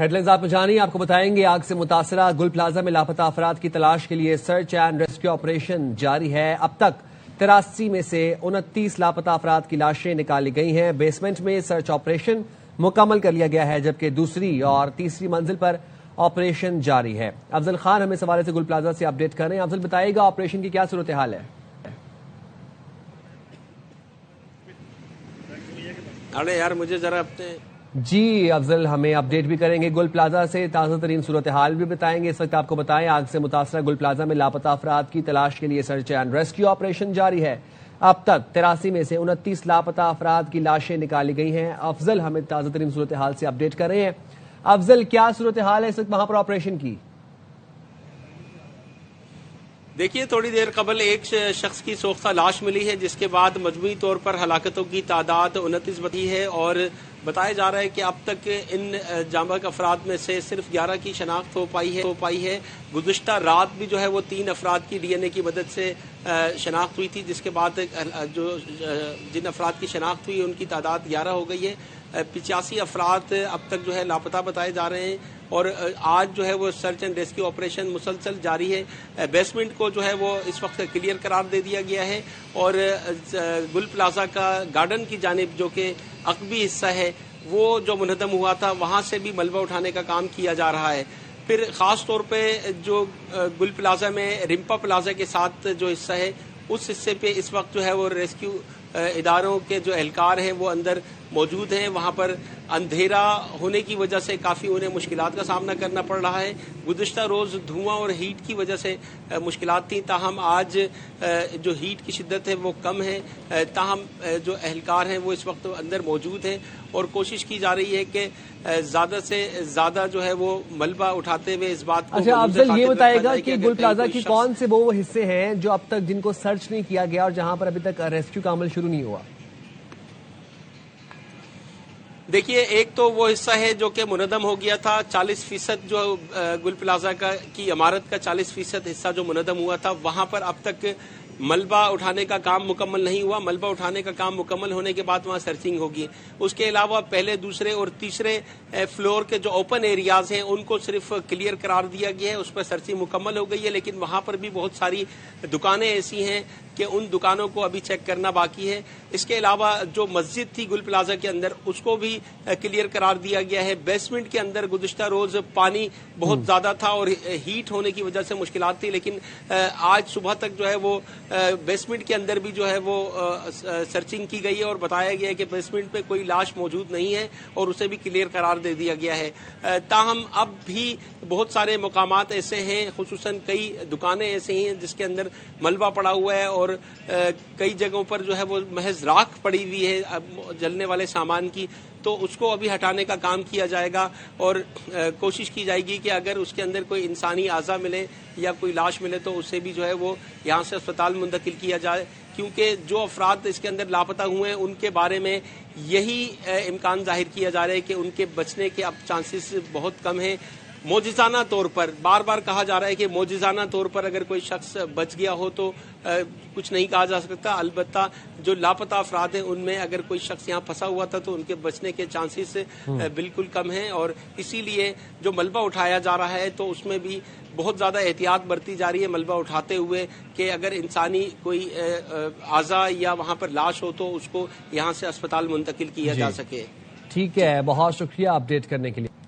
Headlines आप जानिए, आपको बताएंगे आग से मुतासरा गुल प्लाजा में लापता अफराद की तलाश के लिए सर्च एंड रेस्क्यू ऑपरेशन जारी है। अब तक 83 में से 29 लापता अफराद की लाशें निकाली गई हैं। बेसमेंट में सर्च ऑपरेशन मुकम्मल कर लिया गया है, जबकि दूसरी और तीसरी मंजिल पर ऑपरेशन जारी है। अफजल खान हमें इस हवाले से गुल प्लाजा से अपडेट कर रहे हैं। अफजल, बताइएगा ऑपरेशन की क्या सूरत हाल है? अरे यार, मुझे जरा अपने जी अफजल, हमें अपडेट भी करेंगे गुल प्लाजा से, ताज़ा तरीन सूरत हाल भी बताएंगे। इस वक्त आपको बताएं, आग से मुतासरा गुल प्लाजा में लापता अफराद की तलाश के लिए सर्च एंड रेस्क्यू ऑपरेशन जारी है। अब तक 83 में से 29 लापता अफराद की लाशें निकाली गई हैं। अफजल हमें ताज़ा तरीन सूरत हाल से अपडेट कर रहे हैं। अफजल, क्या सूरत हाल है इस वक्त वहां पर ऑपरेशन की? देखिए, थोड़ी देर कबल एक शख्स की सोख्ता लाश मिली है, जिसके बाद मजमूई तौर पर हलाकतों की तादाद 29 बढ़ी है और बताया जा रहा है कि अब तक इन जांबाज अफराद में से सिर्फ 11 की शनाख्त हो पाई है। गुज़िश्ता रात भी जो है वो 3 अफराद की DNA की मदद से शनाख्त हुई थी, जिसके बाद जिन अफराद की शनाख्त हुई उनकी तादाद 11 हो गई है। 85 अफराद अब तक जो है लापता बताए जा रहे हैं और आज जो है वो सर्च एंड रेस्क्यू ऑपरेशन मुसलसल जारी है। बेसमेंट को जो है वो इस वक्त क्लियर करार दे दिया गया है और गुल प्लाजा का गार्डन की जानिब, जो कि अकबी हिस्सा है, वो जो मुनहदम हुआ था, वहाँ से भी मलबा उठाने का काम किया जा रहा है। फिर ख़ास तौर पे जो गुल प्लाजा में रिम्पा प्लाजा के साथ जो हिस्सा है, उस हिस्से पे इस वक्त जो है वो रेस्क्यू इदारों के जो एहलकार हैं वो अंदर मौजूद हैं। वहाँ पर अंधेरा होने की वजह से काफ़ी उन्हें मुश्किलात का सामना करना पड़ रहा है। गुज़िश्ता रोज़ धुआं और हीट की वजह से मुश्किलात थी, ताहम आज जो हीट की शिद्दत है वो कम है। ताहम जो एहलकार हैं वो इस वक्त अंदर मौजूद हैं और कोशिश की जा रही है कि ज़्यादा से ज़्यादा जो है वो मलबा उठाते हुए इस बात को। अच्छा अफजल, ये बताएगा कि गुल प्लाजा की कौन से वो हिस्से हैं जो अब तक जिनको सर्च नहीं किया गया और जहां पर अभी तक रेस्क्यू का अमल शुरू नहीं हुआ? देखिए, एक तो वो हिस्सा है जो कि मुनदम हो गया था। 40% जो गुल प्लाजा की इमारत का 40% हिस्सा जो मुनदम हुआ था, वहां पर अब तक मलबा उठाने का काम मुकम्मल नहीं हुआ। मलबा उठाने का काम मुकम्मल होने के बाद वहाँ सर्चिंग होगी। उसके अलावा पहले, दूसरे और तीसरे फ्लोर के जो ओपन एरियाज हैं उनको सिर्फ क्लियर करार दिया गया है, उस पर सर्चिंग मुकम्मल हो गई है। लेकिन वहाँ पर भी बहुत सारी दुकानें ऐसी हैं कि उन दुकानों को अभी चेक करना बाकी है। इसके अलावा जो मस्जिद थी गुल प्लाजा के अंदर, उसको भी क्लियर करार दिया गया है। बेसमेंट के अंदर गुज़िश्ता रोज पानी बहुत ज्यादा था और हीट होने की वजह से मुश्किलात थी, लेकिन आज सुबह तक जो है वो बेसमेंट के अंदर भी जो है वो सर्चिंग की गई है और बताया गया है कि बेसमेंट में कोई लाश मौजूद नहीं है और उसे भी क्लियर करार दे दिया गया है। ताहम अब भी बहुत सारे मकामात ऐसे हैं, खुसूसन कई दुकानें ऐसी हैं जिसके अंदर मलबा पड़ा हुआ है और कई जगहों पर जो है वो महज राख पड़ी हुई है जलने वाले सामान की, तो उसको अभी हटाने का काम किया जाएगा और कोशिश की जाएगी कि अगर उसके अंदर कोई इंसानी आज़ा मिले या कोई लाश मिले तो उसे भी जो है वो यहाँ से अस्पताल मुंतकिल किया जाए, क्योंकि जो अफराद इसके अंदर लापता हुए हैं उनके बारे में यही इम्कान जाहिर किया जा रहा है कि उनके बचने के अब चांसेस बहुत कम हैं। मोजिज़ाना तौर पर बार बार कहा जा रहा है कि मोजिज़ाना तौर पर अगर कोई शख्स बच गया हो तो कुछ नहीं कहा जा सकता। अलबत्ता जो लापता अफराद हैं उनमें अगर कोई शख्स यहाँ फंसा हुआ था तो उनके बचने के चांसेस बिल्कुल कम हैं और इसीलिए जो मलबा उठाया जा रहा है तो उसमें भी बहुत ज़्यादा एहतियात बरती जा रही है मलबा उठाते हुए कि अगर इंसानी कोई आज़ा या वहाँ पर लाश हो तो उसको यहाँ से अस्पताल मुंतकिल किया जा सके। ठीक है, बहुत शुक्रिया अपडेट करने के लिए।